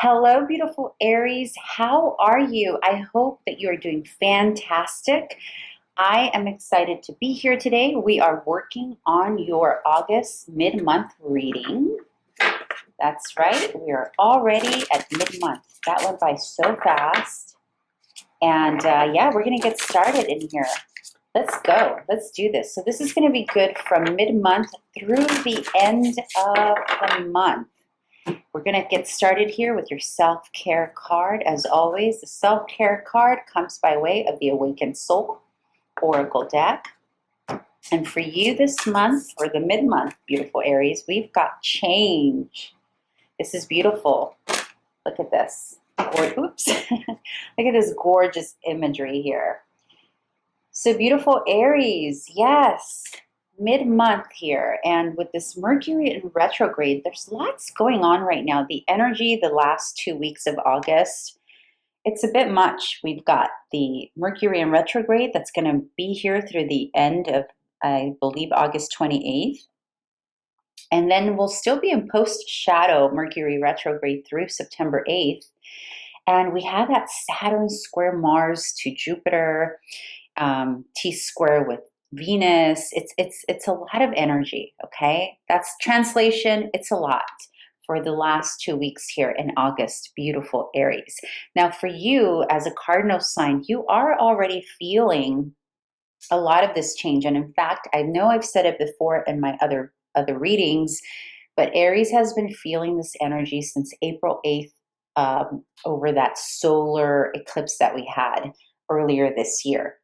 Hello, beautiful Aries. How are you? I hope that you are doing fantastic. I am excited to be here today. We are working on your August mid-month reading. That's right. We are already at mid-month. That went by so fast. And yeah, we're going to get started in here. Let's go. Let's do this. So this is going to be good from mid-month through the end of the month. We're going to get started here with your self-care card. As always, the self-care card comes by way of the Awakened Soul Oracle deck. And for you this month, or the mid-month, beautiful Aries, we've got change. This is beautiful. Look at this. Oops. Look at this gorgeous imagery here. So beautiful Aries, yes. Mid-month here, and with this Mercury in retrograde, there's lots going on right now. The energy the last 2 weeks of August, it's a bit much. We've got the Mercury in retrograde that's going to be here through the end of, I believe, August 28th. And then we'll still be in post-shadow Mercury retrograde through September 8th. And we have that Saturn square Mars to Jupiter, T-square with Venus. It's a lot of energy, okay? That's translation. It's a lot for the last 2 weeks here in August, beautiful Aries. Now for you as a cardinal sign, you are already feeling a lot of this change. And in fact, I know I've said it before in my other readings, but Aries has been feeling this energy since April 8th over that solar eclipse that we had earlier this year.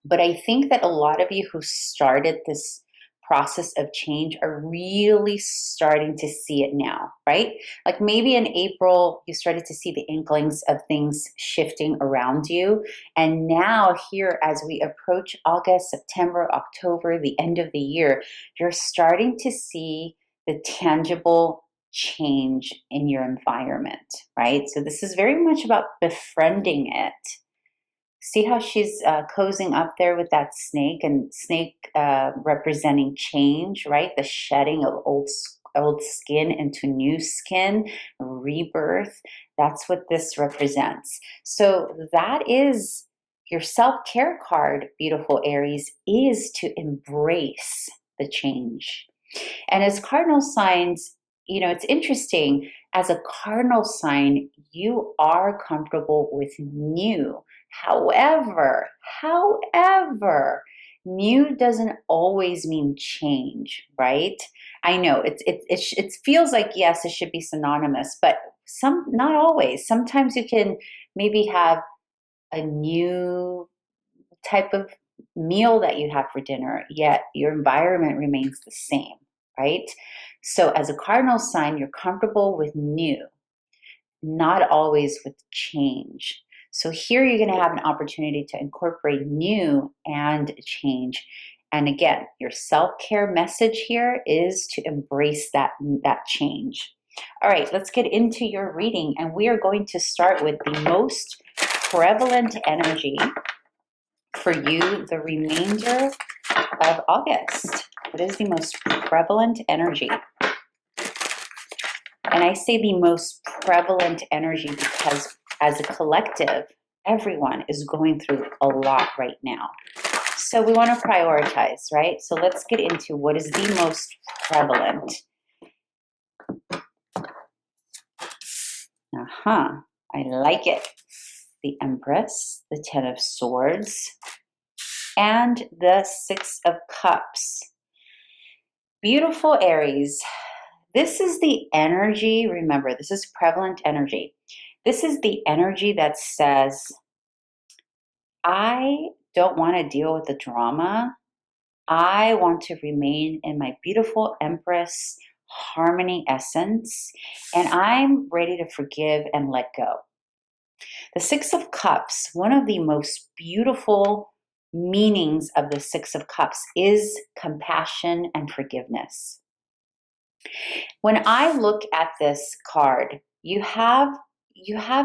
But I think that a lot of you who started this process of change are really starting to see it now, right? Like maybe in April, you started to see the inklings of things shifting around you. And now here, as we approach August, September, October, the end of the year, you're starting to see the tangible change in your environment, right? So this is very much about befriending it. See how she's cozying up there with that snake, and snake representing change, right? The shedding of old skin into new skin, rebirth. That's what this represents. So that is your self-care card, beautiful Aries, is to embrace the change. And as cardinal signs, you know, it's interesting. As a cardinal sign, you are comfortable with new. However, new doesn't always mean change, right? I know it feels like, yes, it should be synonymous, but not always. Sometimes you can maybe have a new type of meal that you have for dinner, yet your environment remains the same, right? So as a cardinal sign, you're comfortable with new, not always with change. So here you're going to have an opportunity to incorporate new and change. And again, your self-care message here is to embrace that change. All right, let's get into your reading. And we are going to start with the most prevalent energy for you the remainder of August. What is the most prevalent energy? And I say the most prevalent energy because as a collective, everyone is going through a lot right now. So we want to prioritize, right? So let's get into what is the most prevalent. I like it. The Empress, the Ten of Swords, and the Six of Cups. Beautiful Aries. This is the energy, remember, this is prevalent energy. This is the energy that says, I don't want to deal with the drama. I want to remain in my beautiful Empress harmony essence, and I'm ready to forgive and let go. The Six of Cups, one of the most beautiful meanings of the Six of Cups is compassion and forgiveness. When I look at this card, you have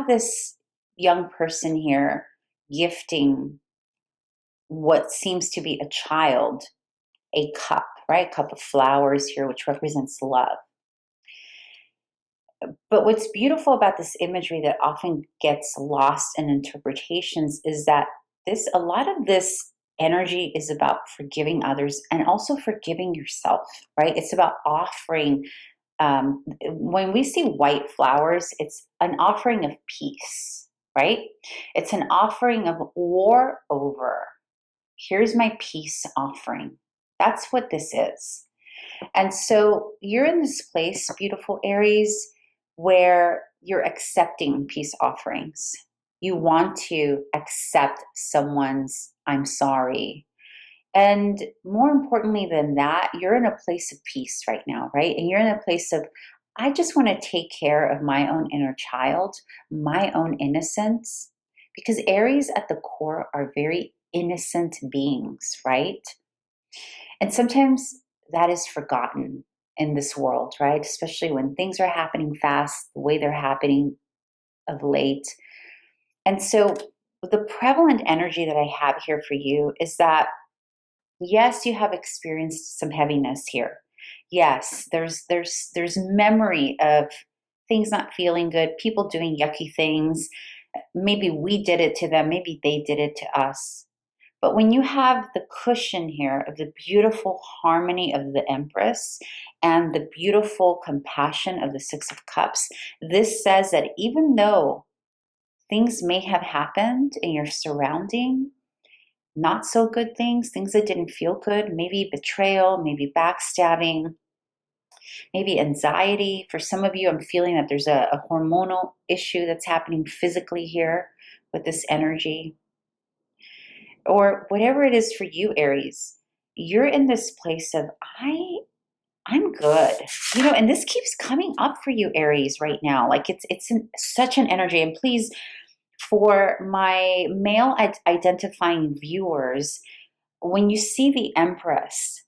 this young person here gifting what seems to be a child a cup, right? A cup of flowers here, which represents love. But what's beautiful about this imagery that often gets lost in interpretations is that a lot of this energy is about forgiving others and also forgiving yourself, right? It's about offering. When we see white flowers, it's an offering of peace, right? It's an offering of war over. Here's my peace offering. That's what this is. And so you're in this place, beautiful Aries, where you're accepting peace offerings. You want to accept someone's I'm sorry. And more importantly than that, you're in a place of peace right now, right? And you're in a place of, I just want to take care of my own inner child, my own innocence, because Aries at the core are very innocent beings, right? And sometimes that is forgotten in this world, right? Especially when things are happening fast, the way they're happening of late. And so the prevalent energy that I have here for you is that, yes, you have experienced some heaviness here. Yes, there's memory of things not feeling good, people doing yucky things. Maybe we did it to them, maybe they did it to us. But when you have the cushion here of the beautiful harmony of the Empress and the beautiful compassion of the Six of Cups, this says that even though things may have happened in your surrounding, not so good things, things that didn't feel good, maybe betrayal, maybe backstabbing, maybe anxiety. For some of you, I'm feeling that there's a hormonal issue that's happening physically here with this energy. Or whatever it is for you, Aries, you're in this place of I'm good, and this keeps coming up for you, Aries, right now. Like it's such an energy. And please, for my male identifying viewers, when you see the Empress,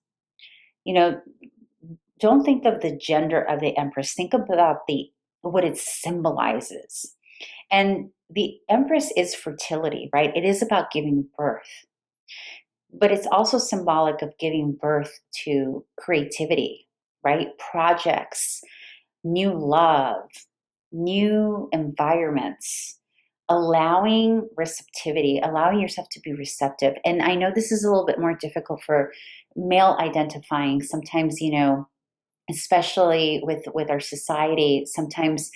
you know, don't think of the gender of the Empress. Think about what it symbolizes. And the Empress is fertility, right? It is about giving birth. But it's also symbolic of giving birth to creativity, right? Projects, new love, new environments, allowing receptivity, allowing yourself to be receptive. And I know this is a little bit more difficult for male identifying. Sometimes, especially with our society, sometimes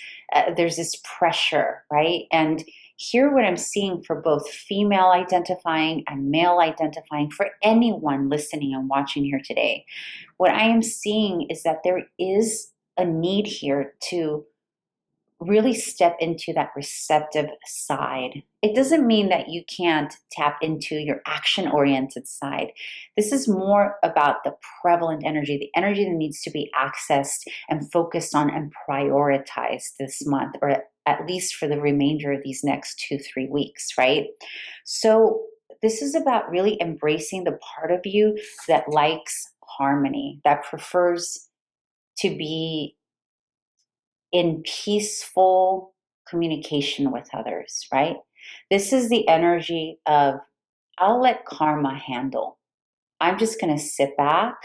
there's this pressure, right? And here, what I'm seeing for both female identifying and male identifying, for anyone listening and watching here today, what I am seeing is that there is a need here to really step into that receptive side. It doesn't mean that you can't tap into your action-oriented side. This is more about the prevalent energy, the energy that needs to be accessed and focused on and prioritized this month, or at least for the remainder of these next 2-3 weeks, right? So this is about really embracing the part of you that likes harmony, that prefers to be in peaceful communication with others, right? This is the energy of, I'll let karma handle. I'm just going to sit back.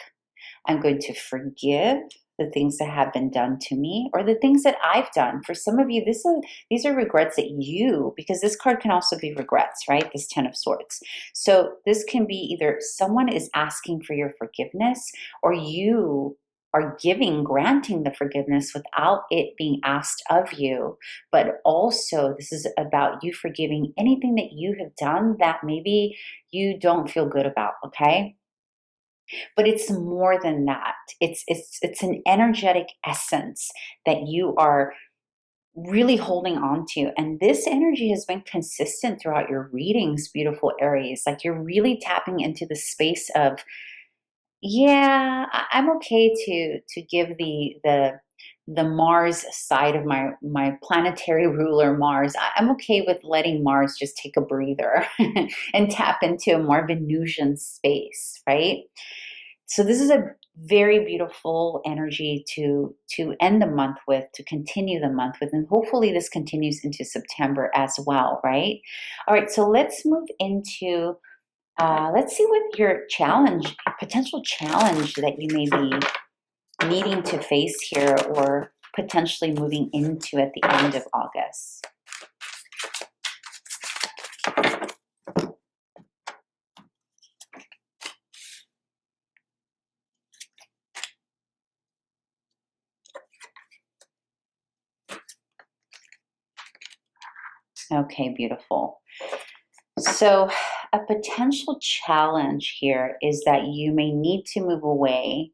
I'm going to forgive the things that have been done to me, or the things that I've done. For some of you, these are regrets that because this card can also be regrets, right? This Ten of Swords. So this can be either someone is asking for your forgiveness, or you are granting the forgiveness without it being asked of you. But also, this is about you forgiving anything that you have done that maybe you don't feel good about, okay? But it's more than that. It's an energetic essence that you are really holding on to. And this energy has been consistent throughout your readings, beautiful Aries. Like, you're really tapping into the space of, yeah, I'm okay to give the Mars side of my planetary ruler, Mars. I'm okay with letting Mars just take a breather and tap into a more Venusian space, right? So this is a very beautiful energy to end the month with, to continue the month with, and hopefully this continues into September as well, right? All right, so let's move into, let's see what your potential challenge that you may be needing to face here, or potentially moving into at the end of August? Okay, beautiful. So a potential challenge here is that you may need to move away,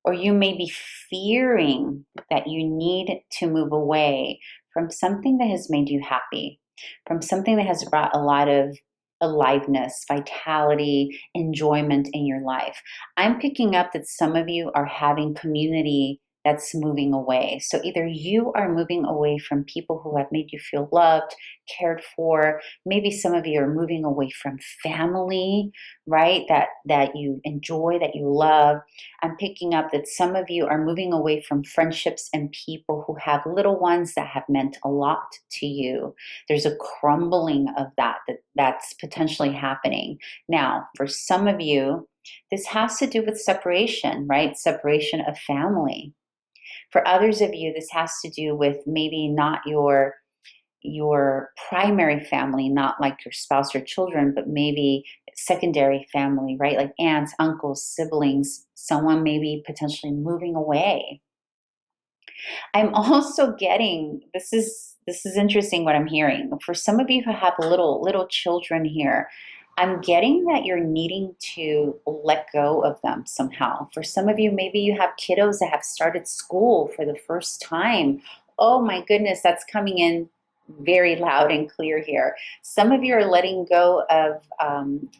or you may be fearing that you need to move away from something that has made you happy, from something that has brought a lot of aliveness, vitality, enjoyment in your life. I'm picking up that some of you are having community that's moving away. So either you are moving away from people who have made you feel loved, cared for. Maybe some of you are moving away from family, right? That you enjoy, that you love. I'm picking up that some of you are moving away from friendships and people who have little ones that have meant a lot to you. There's a crumbling of that's potentially happening. Now, for some of you, this has to do with separation, right? Separation of family. For others of you, this has to do with maybe not your primary family, not like your spouse or children, but maybe secondary family, right? Like aunts, uncles, siblings, someone maybe potentially moving away. I'm also getting, this is interesting what I'm hearing. For some of you who have little children here, I'm getting that you're needing to let go of them somehow. For some of you, maybe you have kiddos that have started school for the first time. Oh my goodness, that's coming in very loud and clear here. Some of you are letting go of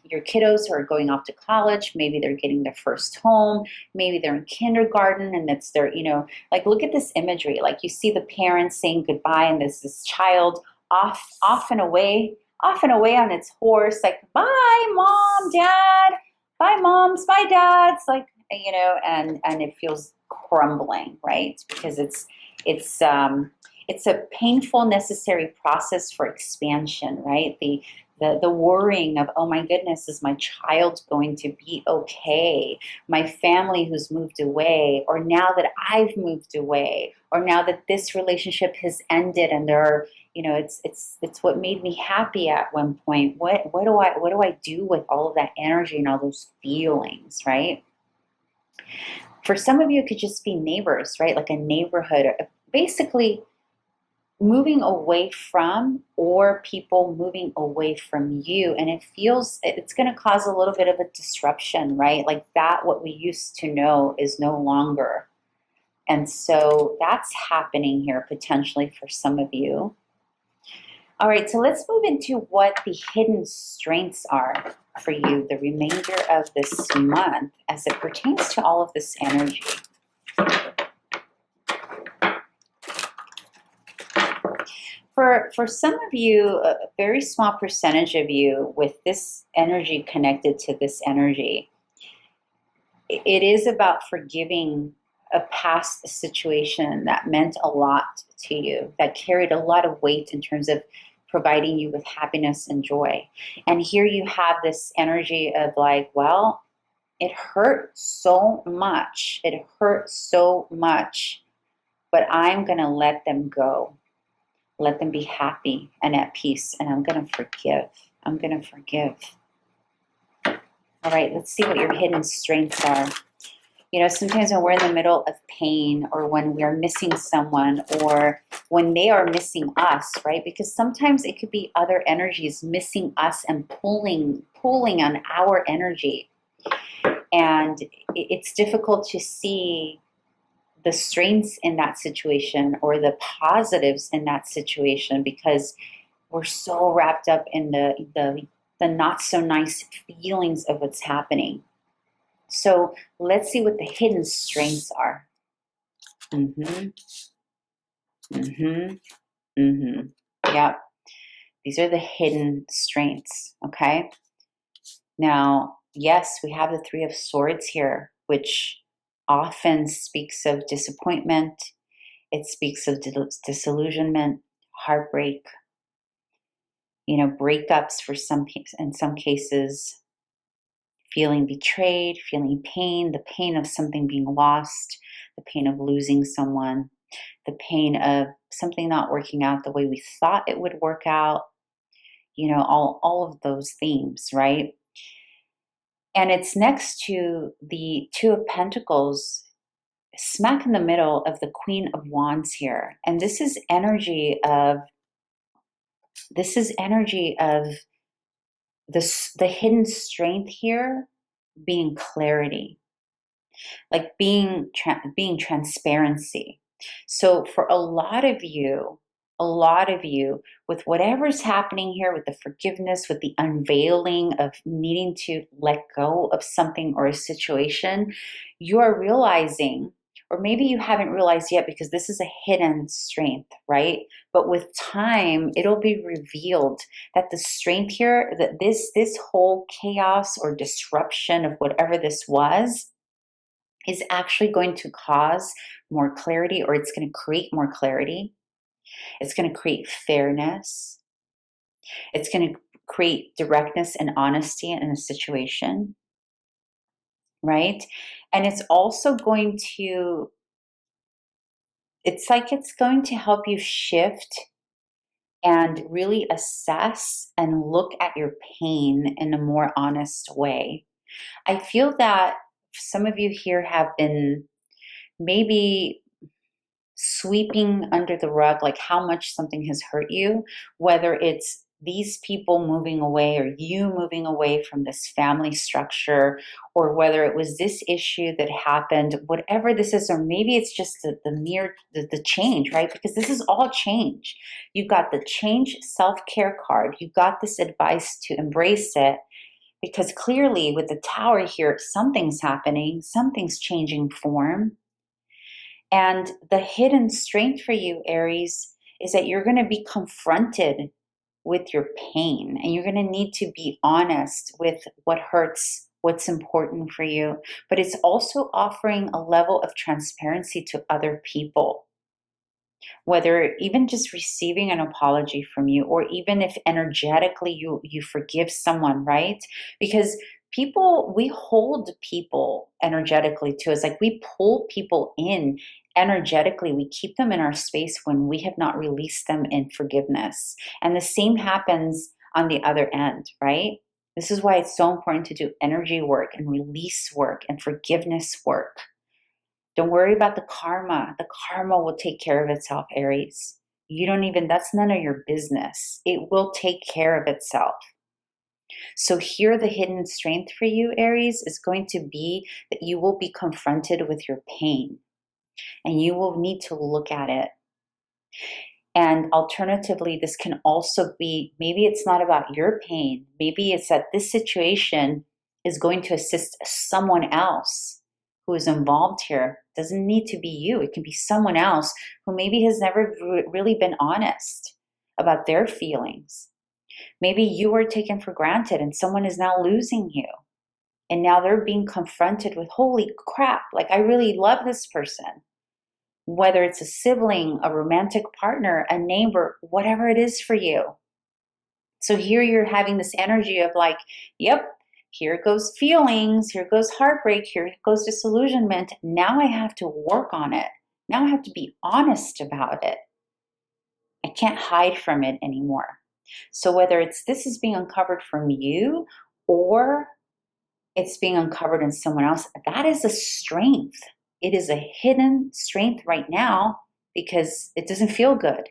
your kiddos who are going off to college. Maybe they're getting their first home. Maybe they're in kindergarten and it's their, like look at this imagery. Like you see the parents saying goodbye and there's this child off and away on its horse, like bye mom, dad, bye moms, bye dads, like and it feels crumbling, right? Because it's a painful, necessary process for expansion, right? The worrying of, oh my goodness, is my child going to be okay? My family who's moved away, or now that I've moved away, or now that this relationship has ended and there are, it's what made me happy at one point. What do I do with all of that energy and all those feelings, right? For some of you, it could just be neighbors, right? Like a neighborhood, basically moving away from, or people moving away from you, and it's going to cause a little bit of a disruption, right? Like that what we used to know is no longer, and so that's happening here potentially for some of you. All right, so let's move into what the hidden strengths are for you the remainder of this month as it pertains to all of this energy. For some of you, a very small percentage of you with this energy connected to this energy, it is about forgiving a past situation that meant a lot to you, that carried a lot of weight in terms of providing you with happiness and joy. And here you have this energy of like, well, it hurt so much. It hurt so much, but I'm going to let them go. Let them be happy and at peace, and I'm going to forgive. I'm going to forgive. All right, let's see what your hidden strengths are. Sometimes when we're in the middle of pain, or when we're missing someone, or when they are missing us, right? Because sometimes it could be other energies missing us and pulling on our energy. And it's difficult to see the strengths in that situation or the positives in that situation because we're so wrapped up in the not so nice feelings of what's happening. So let's see what the hidden strengths are. Yep. These are the hidden strengths, okay? Now, yes, we have the Three of Swords here, which often speaks of disappointment. It speaks of disillusionment, heartbreak, breakups in some cases, feeling betrayed, feeling pain, the pain of something being lost, the pain of losing someone. the pain of something not working out the way we thought it would work out, you know, all of those themes, right? And it's next to the Two of Pentacles, smack in the middle of the Queen of Wands here. And this is energy of the hidden strength here being clarity, like being transparency. So for a lot of you, with whatever's happening here, with the forgiveness, with the unveiling of needing to let go of something or a situation, you are realizing, or maybe you haven't realized yet because this is a hidden strength, right? But with time, it'll be revealed that the strength here, that this whole chaos or disruption of whatever this was, is actually going to cause more clarity, or it's going to create more clarity. It's going to create fairness. It's going to create directness and honesty in a situation, right? And it's also going to, it's like it's going to help you shift and really assess and look at your pain in a more honest way. I feel that some of you here have been maybe sweeping under the rug, like how much something has hurt you, whether it's these people moving away or you moving away from this family structure, or whether it was this issue that happened, whatever this is, or maybe it's just the change, right? Because this is all change. You got the change self-care card. You got this advice to embrace it, because clearly with the Tower here, something's happening, something's changing form. And the hidden strength for you, Aries, is that you're going to be confronted with your pain, and you're going to need to be honest with what hurts, what's important for you. But it's also offering a level of transparency to other people, whether even just receiving an apology from you, or even if energetically you forgive someone, right? Because people, we hold people energetically to us, like we pull people in energetically. We keep them in our space when we have not released them in forgiveness. And the same happens on the other end, right? This is why it's so important to do energy work and release work and forgiveness work. Don't worry about the karma. The karma will take care of itself, Aries. You don't even, that's none of your business. It will take care of itself. So here, the hidden strength for you, Aries, is going to be that you will be confronted with your pain, and you will need to look at it. And alternatively, this can also be, maybe it's not about your pain. Maybe it's that this situation is going to assist someone else who is involved here. It doesn't need to be you. It can be someone else who maybe has never really been honest about their feelings. Maybe you were taken for granted and someone is now losing you. And now they're being confronted with, holy crap, like I really love this person. Whether it's a sibling, a romantic partner, a neighbor, whatever it is for you. So here you're having this energy of like, yep, here goes feelings, here goes heartbreak, here goes disillusionment. Now I have to work on it. Now I have to be honest about it. I can't hide from it anymore. So whether it's this is being uncovered from you, or it's being uncovered in someone else, that is a strength. It is a hidden strength right now because it doesn't feel good.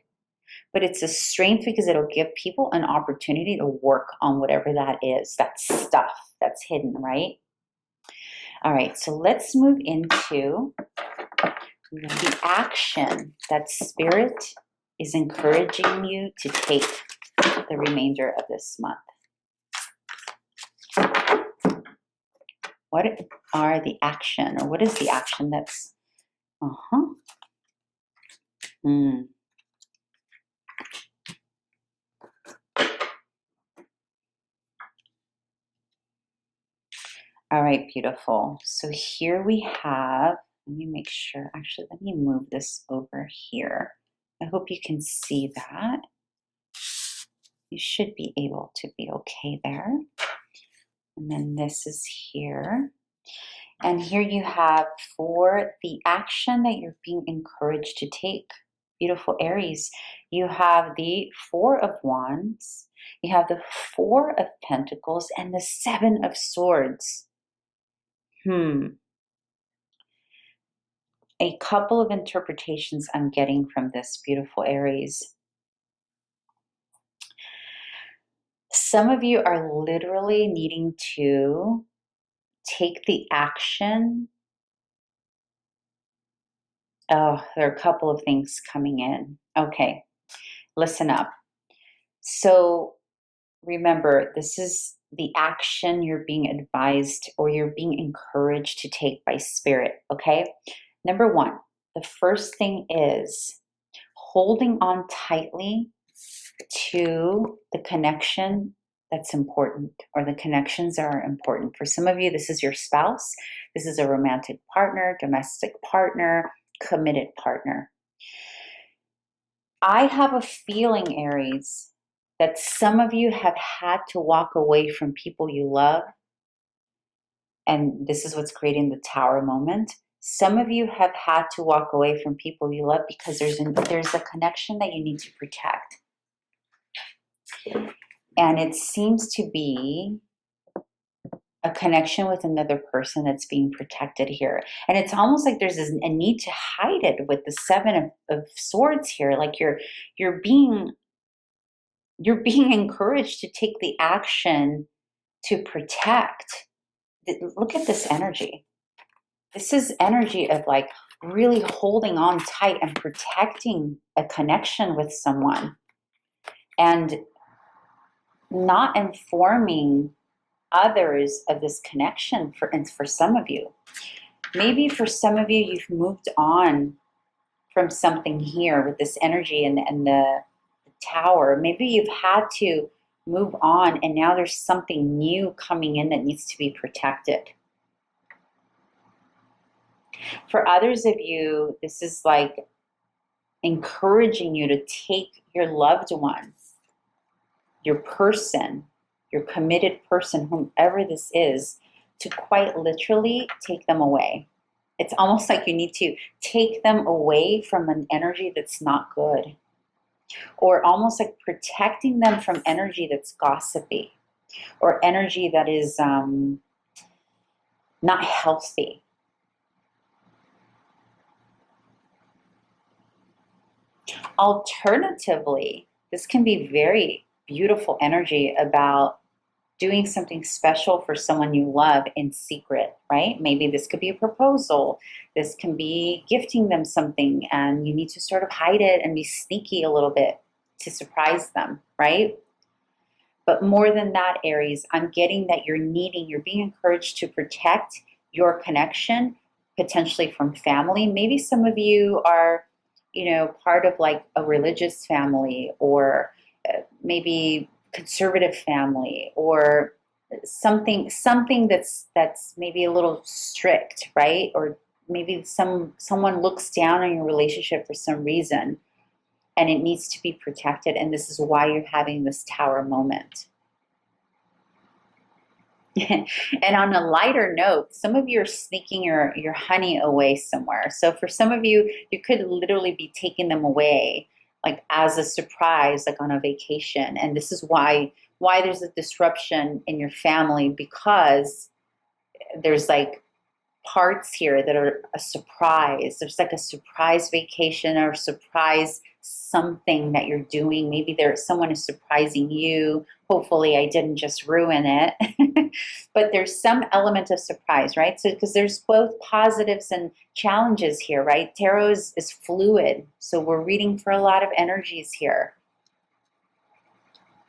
But it's a strength because it'll give people an opportunity to work on whatever that is, that stuff that's hidden, right? All right, so let's move into the action that Spirit is encouraging you to take the remainder of this month. What are the action, or what is the action that's, All right, beautiful. So here we have, let me make sure, actually, let me move this over here. I hope you can see that. You should be able to be okay there. And then this is here. And here you have for the action that you're being encouraged to take. Beautiful Aries. You have the Four of Wands, you have the Four of Pentacles, and the Seven of Swords. A couple of interpretations I'm getting from this, beautiful Aries. Some of you are literally needing to take the action. Oh, there are a couple of things coming in. Okay, listen up. So remember, this is the action you're being advised or you're being encouraged to take by spirit, okay? Number one, the first thing is holding on tightly to the connection that's important, or the connections that are important. For some of you, this is your spouse, this is a romantic partner, domestic partner, committed partner. I have a feeling, Aries, that some of you have had to walk away from people you love, and this is what's creating the tower moment. Some of you have had to walk away from people you love because there's a connection that you need to protect. And it seems to be a connection with another person that's being protected here. And it's almost like there's a need to hide it with the Seven of Swords here. Like you're being encouraged to take the action to protect. Look at this energy. This is energy of like really holding on tight and protecting a connection with someone and not informing others of this connection. For some of you, maybe for some of you, you've moved on from something here with this energy and the tower. Maybe you've had to move on and now there's something new coming in that needs to be protected. For others of you, this is like encouraging you to take your loved one, your person, your committed person, whomever this is, to quite literally take them away. It's almost like you need to take them away from an energy that's not good, or almost like protecting them from energy that's gossipy or energy that is not healthy. Alternatively, this can be very beautiful energy about doing something special for someone you love in secret, right? Maybe this could be a proposal. This can be gifting them something and you need to sort of hide it and be sneaky a little bit to surprise them, right? But more than that, Aries, I'm getting that you're being encouraged to protect your connection, potentially from family. Maybe some of you are, part of like a religious family, or maybe conservative family, or something that's maybe a little strict, right? Or maybe someone looks down on your relationship for some reason and it needs to be protected, and this is why you're having this tower moment. And on a lighter note, some of you are sneaking your honey away somewhere. So for some of you, you could literally be taking them away like as a surprise, like on a vacation. And this is why there's a disruption in your family, because there's like parts here that are a surprise. There's like a surprise vacation or surprise something that you're doing. Maybe someone is surprising you. Hopefully I didn't just ruin it. But there's some element of surprise, right? So because there's both positives and challenges here, right? Tarot is fluid. So we're reading for a lot of energies here.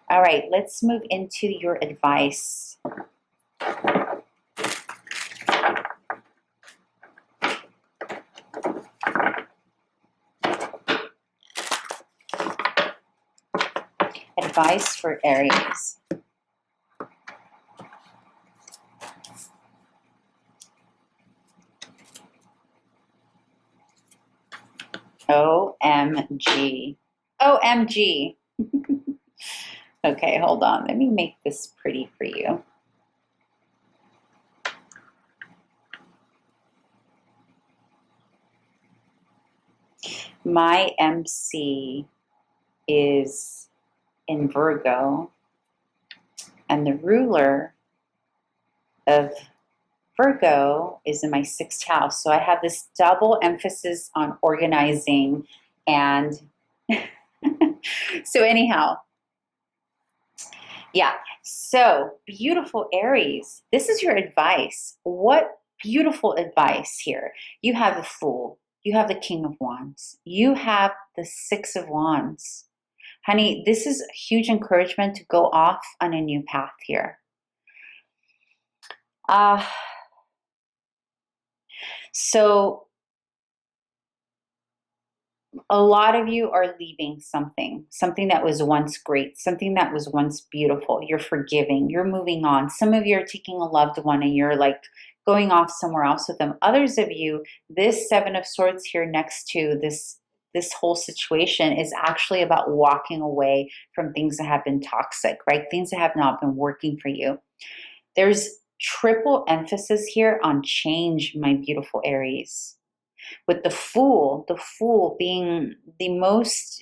All right, let's move into your advice. Advice for Aries. OMG. OMG. Okay, hold on. Let me make this pretty for you. My MC is in Virgo, and the ruler of Virgo is in my 6th house. So I have this double emphasis on organizing and so anyhow, yeah. So beautiful Aries, this is your advice. What beautiful advice here. You have the Fool, you have the King of Wands, you have the 6 of Wands. Honey, this is huge encouragement to go off on a new path here. So a lot of you are leaving something that was once great, something that was once beautiful. You're forgiving, you're moving on. Some of you are taking a loved one and you're like going off somewhere else with them. Others of you, this 7 of Swords here next to this whole situation is actually about walking away from things that have been toxic, right? Things that have not been working for you. There's triple emphasis here on change, my beautiful Aries. With the Fool being the most,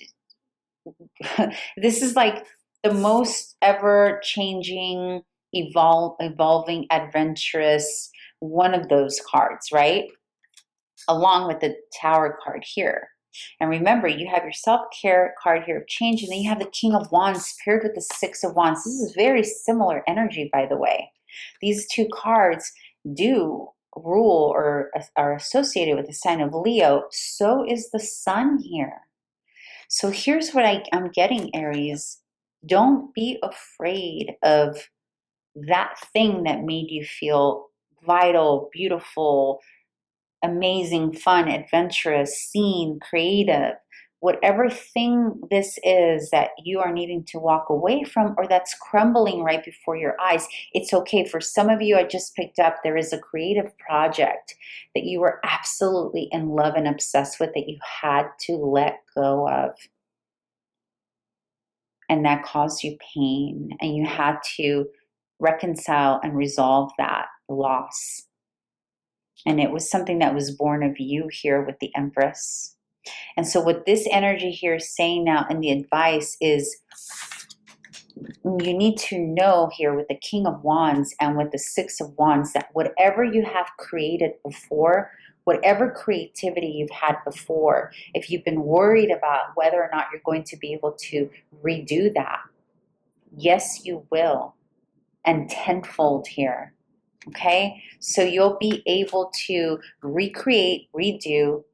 this is like the most ever changing, evolving, adventurous, one of those cards, right? Along with the Tower card here. And remember, you have your self-care card here of change, and then you have the King of Wands paired with the 6 of Wands. This is very similar energy, by the way. These two cards do rule or are associated with the sign of Leo. So is the Sun here. So here's what I'm getting, Aries. Don't be afraid of that thing that made you feel vital, beautiful, amazing, fun, adventurous, seen, creative, whatever thing this is that you are needing to walk away from or that's crumbling right before your eyes, it's okay. For some of you, I just picked up, there is a creative project that you were absolutely in love and obsessed with that you had to let go of. And that caused you pain, and you had to reconcile and resolve that loss. And it was something that was born of you here with the Empress. And so what this energy here is saying now in the advice is you need to know here with the King of Wands and with the 6 of Wands that whatever you have created before, whatever creativity you've had before, if you've been worried about whether or not you're going to be able to redo that, yes, you will. And tenfold here. Okay, so you'll be able to recreate, redo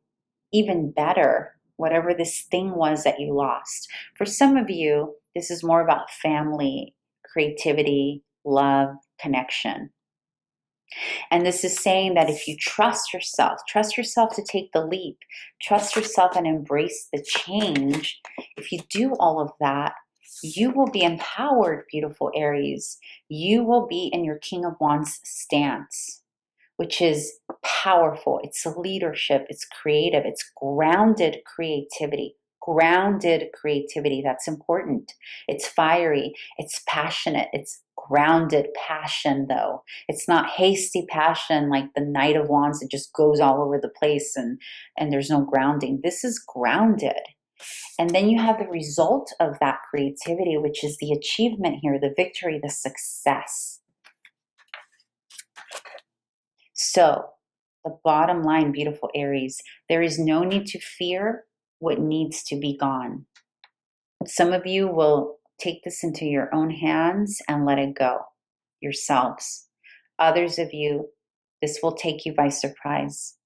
even better whatever this thing was that you lost. For some of you, this is more about family, creativity, love, connection. And this is saying that if you trust yourself to take the leap, trust yourself and embrace the change, if you do all of that, you will be empowered, beautiful Aries. You will be in your King of Wands stance, which is powerful. It's leadership. It's creative. It's grounded creativity. Grounded creativity. That's important. It's fiery. It's passionate. It's grounded passion, though. It's not hasty passion like the Knight of Wands that just goes all over the place and there's no grounding. This is grounded. And then you have the result of that creativity, which is the achievement here, the victory, the success. So the bottom line, beautiful Aries, there is no need to fear what needs to be gone. Some of you will take this into your own hands and let it go yourselves. Others of you, this will take you by surprise.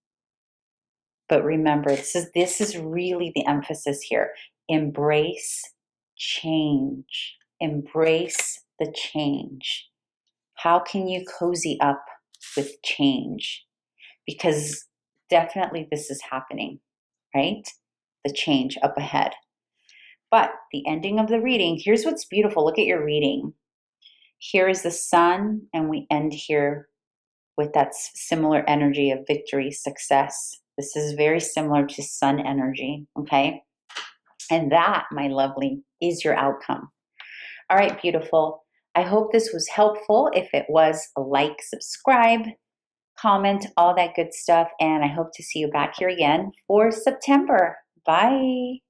But remember, this is really the emphasis here. Embrace change. Embrace the change. How can you cozy up with change? Because definitely this is happening, right? The change up ahead. But the ending of the reading, here's what's beautiful. Look at your reading. Here is the Sun, and we end here with that similar energy of victory, success. This is very similar to Sun energy, okay? And that, my lovely, is your outcome. All right, beautiful. I hope this was helpful. If it was, like, subscribe, comment, all that good stuff. And I hope to see you back here again for September. Bye.